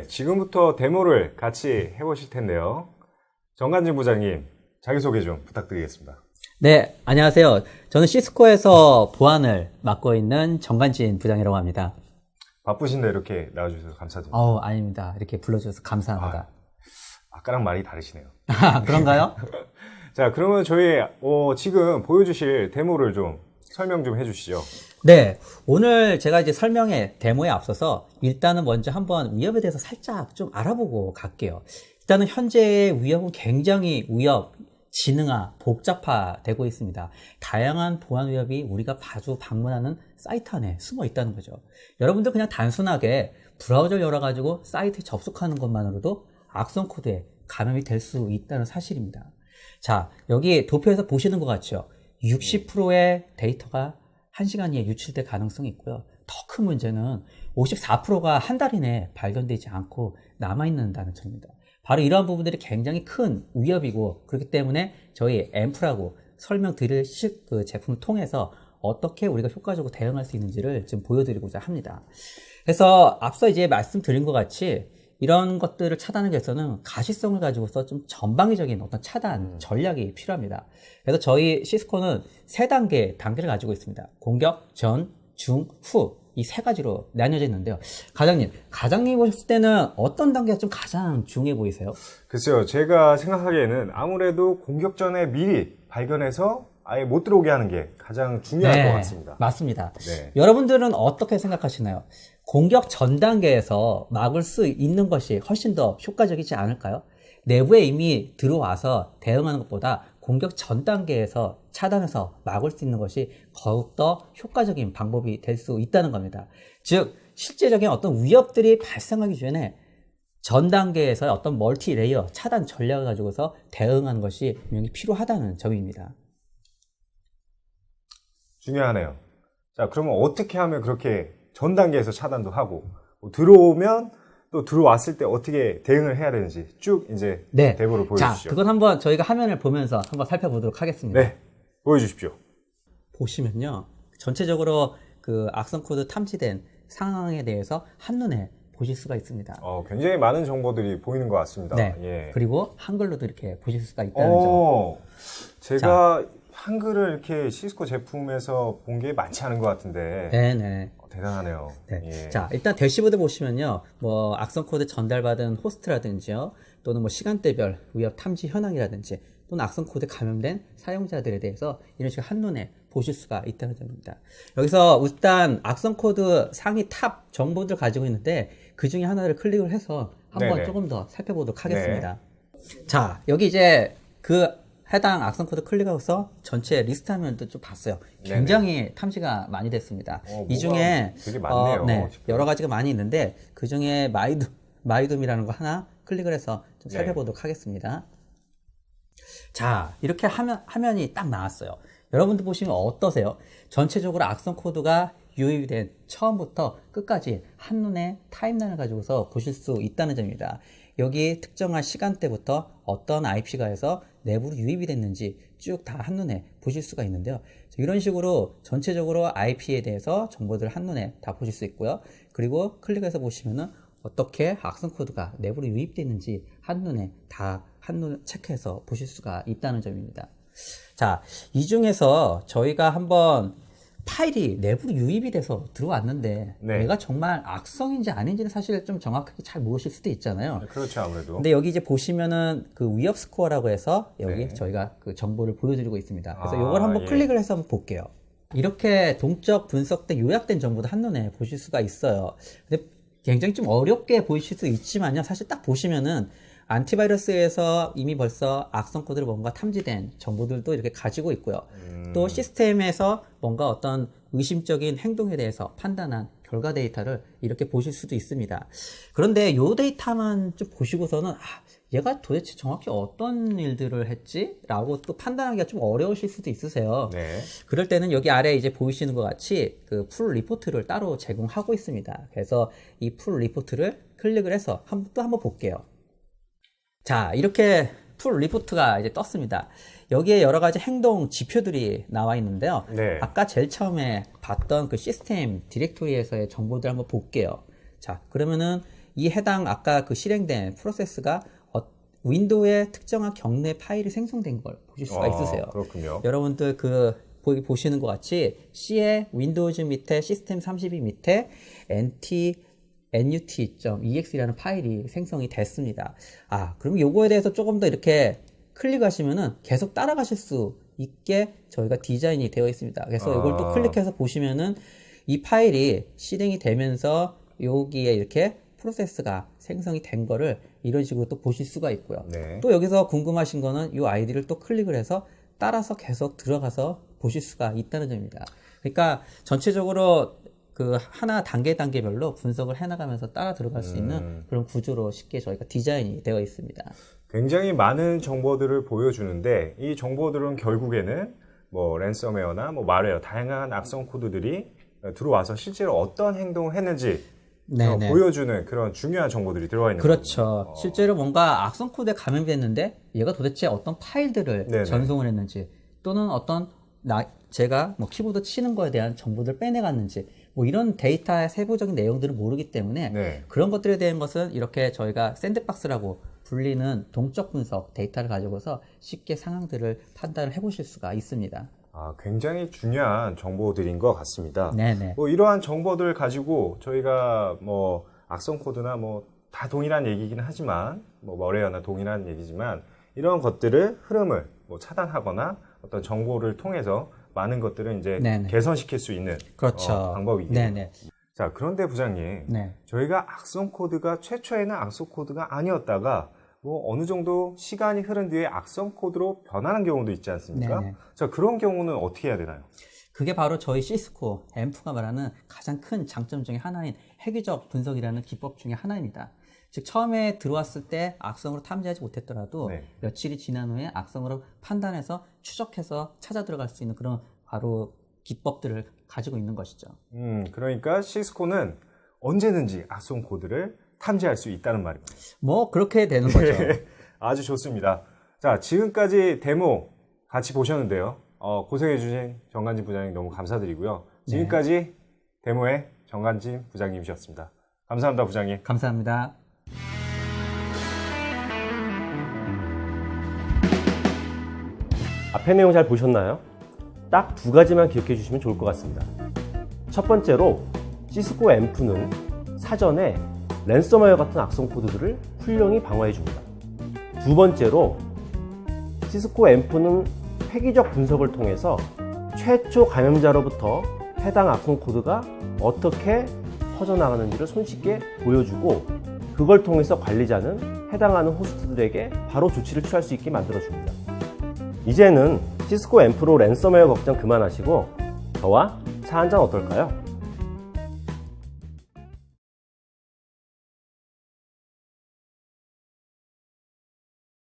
네, 지금부터 데모를 같이 해보실 텐데요. 정관진 부장님, 자기소개 좀 부탁드리겠습니다. 네, 안녕하세요. 저는 시스코에서 보안을 맡고 있는 정관진 부장이라고 합니다. 바쁘신데 이렇게 나와주셔서 감사드립니다. 아닙니다. 이렇게 불러주셔서 감사합니다. 아까랑 말이 다르시네요. 그런가요? 자, 그러면 저희 지금 보여주실 데모를 좀 설명 좀 해주시죠. 네, 오늘 제가 이제 설명의 데모에 앞서서 일단은 먼저 한번 위협에 대해서 살짝 좀 알아보고 갈게요. 일단은 현재의 위협은 굉장히 지능화, 복잡화되고 있습니다. 다양한 보안 위협이 우리가 자주 방문하는 사이트 안에 숨어 있다는 거죠. 여러분들 그냥 단순하게 브라우저를 열어가지고 사이트에 접속하는 것만으로도 악성 코드에 감염이 될 수 있다는 사실입니다. 자, 여기 도표에서 보시는 것 같죠? 60%의 데이터가 1시간 이에 유출될 가능성이 있고요. 더 큰 문제는 54%가 한 달 이내에 발견되지 않고 남아있는다는 점입니다. 바로 이러한 부분들이 굉장히 큰 위협이고, 그렇기 때문에 저희 앰프라고 설명드릴 그 제품을 통해서 어떻게 우리가 효과적으로 대응할 수 있는지를 지금 보여드리고자 합니다. 그래서 앞서 이제 말씀드린 것 같이 이런 것들을 차단하기 위해서는 가시성을 가지고서 좀 전방위적인 어떤 차단 전략이 필요합니다. 그래서 저희 시스코는 세 단계를 가지고 있습니다. 공격, 전, 중, 후. 이 세 가지로 나뉘어져 있는데요. 과장님 보셨을 때는 어떤 단계가 좀 가장 중요해 보이세요? 글쎄요, 제가 생각하기에는 아무래도 공격 전에 미리 발견해서 아예 못 들어오게 하는 게 가장 중요할 것 같습니다. 맞습니다. 네. 여러분들은 어떻게 생각하시나요? 공격 전 단계에서 막을 수 있는 것이 훨씬 더 효과적이지 않을까요? 내부에 이미 들어와서 대응하는 것보다 공격 전 단계에서 차단해서 막을 수 있는 것이 더욱더 효과적인 방법이 될 수 있다는 겁니다. 즉, 실제적인 어떤 위협들이 발생하기 전에 전 단계에서 어떤 멀티 레이어 차단 전략을 가지고서 대응하는 것이 분명히 필요하다는 점입니다. 중요하네요. 자, 그러면 어떻게 하면 그렇게 전 단계에서 차단도 하고, 들어오면 또 들어왔을 때 어떻게 대응을 해야 되는지 쭉 이제 데모를 보여주시죠. 자, 그건 한번 저희가 화면을 보면서 한번 살펴보도록 하겠습니다. 네, 보여주십시오. 보시면요, 전체적으로 그 악성 코드 탐지된 상황에 대해서 한눈에 보실 수가 있습니다. 굉장히 많은 정보들이 보이는 것 같습니다. 네. 예. 그리고 한글로도 이렇게 보실 수가 있다는 점. 제가 한글을 이렇게 시스코 제품에서 본 게 많지 않은 것 같은데. 네네. 대단하네요. 네. 예. 자, 일단 대시보드 보시면요, 뭐 악성 코드 전달받은 호스트라든지요, 또는 뭐 시간대별 위협 탐지 현황이라든지, 또는 악성 코드 감염된 사용자들에 대해서 이런 식으로 한눈에 보실 수가 있다는 점입니다. 여기서 일단 악성 코드 상위 탑 정보들 가지고 있는데 그 중에 하나를 클릭을 해서 한번 네네. 조금 더 살펴보도록 하겠습니다. 자, 여기 이제 그 해당 악성 코드 클릭하고서 전체 리스트 화면도 좀 봤어요. 굉장히 탐지가 많이 됐습니다. 이 중에 되게 많네요. 여러 가지가 많이 있는데 그 중에 마이둠이라는 거 하나 클릭을 해서 좀 살펴보도록 하겠습니다. 자, 이렇게 화면이 딱 나왔어요. 여러분들 보시면 어떠세요? 전체적으로 악성 코드가 유입이 된 처음부터 끝까지 한눈에 타임라인을 가지고서 보실 수 있다는 점입니다. 여기 특정한 시간대부터 어떤 IP가 해서 내부로 유입이 됐는지 쭉 다 한눈에 보실 수가 있는데요. 이런 식으로 전체적으로 IP에 대해서 정보들을 한눈에 다 보실 수 있고요. 그리고 클릭해서 보시면은 어떻게 악성 코드가 내부로 유입됐는지 한눈에 체크해서 보실 수가 있다는 점입니다. 자, 이 중에서 저희가 한번 파일이 내부로 유입이 돼서 들어왔는데 얘가 정말 악성인지 아닌지는 사실 좀 정확하게 잘 모르실 수도 있잖아요. 그렇죠, 아무래도. 근데 여기 이제 보시면은 그 위협 스코어라고 해서 여기 저희가 그 정보를 보여드리고 있습니다. 그래서 이걸 한번 클릭을 해서 한번 볼게요. 이렇게 동적 분석된 요약된 정보도 한눈에 보실 수가 있어요. 근데 굉장히 좀 어렵게 보이실 수 있지만요. 사실 딱 보시면은 안티바이러스에서 이미 벌써 악성 코드를 뭔가 탐지된 정보들도 이렇게 가지고 있고요. 또 시스템에서 뭔가 어떤 의심적인 행동에 대해서 판단한 결과 데이터를 이렇게 보실 수도 있습니다. 그런데 이 데이터만 좀 보시고서는 얘가 도대체 정확히 어떤 일들을 했지? 라고 또 판단하기가 좀 어려우실 수도 있으세요. 그럴 때는 여기 아래 이제 보이시는 것 같이 그 풀 리포트를 따로 제공하고 있습니다. 그래서 이 풀 리포트를 클릭을 해서 또 한번 볼게요. 자, 이렇게 풀 리포트가 이제 떴습니다. 여기에 여러 가지 행동 지표들이 나와 있는데요. 아까 제일 처음에 봤던 그 시스템 디렉토리에서의 정보들 한번 볼게요. 자, 그러면은 이 해당 아까 그 실행된 프로세스가 윈도우의 특정한 경로의 파일이 생성된 걸 보실 수가 있으세요. 그렇군요. 여러분들 보시는 것 같이 C의 윈도우즈 밑에 시스템 32 밑에 nut.exe라는 파일이 생성이 됐습니다. 그럼 요거에 대해서 조금 더 이렇게 클릭하시면은 계속 따라가실 수 있게 저희가 디자인이 되어 있습니다. 그래서 이걸 또 클릭해서 보시면은 이 파일이 실행이 되면서 여기에 이렇게 프로세스가 생성이 된 거를 이런 식으로 또 보실 수가 있고요. 네. 또 여기서 궁금하신 거는 이 아이디를 또 클릭을 해서 따라서 계속 들어가서 보실 수가 있다는 점입니다. 그러니까 전체적으로 그 하나 단계별로 분석을 해나가면서 따라 들어갈 수 있는 그런 구조로 쉽게 저희가 디자인이 되어 있습니다. 굉장히 많은 정보들을 보여주는데 이 정보들은 결국에는 뭐 랜섬웨어나 뭐 말웨어 다양한 악성 코드들이 들어와서 실제로 어떤 행동을 했는지 보여주는 그런 중요한 정보들이 들어와 있는 그렇죠. 거군요. 실제로 뭔가 악성 코드에 감염됐는데 얘가 도대체 어떤 파일들을 전송을 했는지 또는 어떤 제가 뭐 키보드 치는 거에 대한 정보들을 빼내갔는지 뭐 이런 데이터의 세부적인 내용들을 모르기 때문에 그런 것들에 대한 것은 이렇게 저희가 샌드박스라고 불리는 동적 분석 데이터를 가지고서 쉽게 상황들을 판단을 해보실 수가 있습니다. 굉장히 중요한 정보들인 것 같습니다. 네네. 뭐 이러한 정보들을 가지고 저희가 뭐 악성 코드나 뭐 다 동일한 얘기긴 하지만 뭐 머레어나 동일한 얘기지만 이런 것들을 흐름을 뭐 차단하거나 어떤 정보를 통해서 많은 것들을 이제 개선시킬 수 있는 방법이겠네요. 자, 그런데 부장님, 저희가 악성 코드가 최초에는 악성 코드가 아니었다가 뭐 어느 정도 시간이 흐른 뒤에 악성 코드로 변하는 경우도 있지 않습니까? 자, 그런 경우는 어떻게 해야 되나요? 그게 바로 저희 시스코 앰프가 말하는 가장 큰 장점 중에 하나인 회귀적 분석이라는 기법 중에 하나입니다. 즉 처음에 들어왔을 때 악성으로 탐지하지 못했더라도 며칠이 지난 후에 악성으로 판단해서 추적해서 찾아 들어갈 수 있는 그런 바로 기법들을 가지고 있는 것이죠. 그러니까 시스코는 언제든지 악성 코드를 탐지할 수 있다는 말입니다. 뭐 그렇게 되는 거죠. 아주 좋습니다. 자, 지금까지 데모 같이 보셨는데요. 고생해주신 정관진 부장님 너무 감사드리고요. 지금까지 데모의 정관진 부장님이셨습니다. 감사합니다, 부장님. 감사합니다. 앞에 내용 잘 보셨나요? 딱 두 가지만 기억해 주시면 좋을 것 같습니다. 첫 번째로 시스코 앰프는 사전에 랜섬웨어 같은 악성 코드들을 훌륭히 방어해 줍니다. 두 번째로 시스코 앰프는 획기적 분석을 통해서 최초 감염자로부터 해당 악성 코드가 어떻게 퍼져나가는지를 손쉽게 보여주고 그걸 통해서 관리자는 해당하는 호스트들에게 바로 조치를 취할 수 있게 만들어줍니다. 이제는 시스코 앰프로 랜섬웨어 걱정 그만하시고 저와 차 한잔 어떨까요?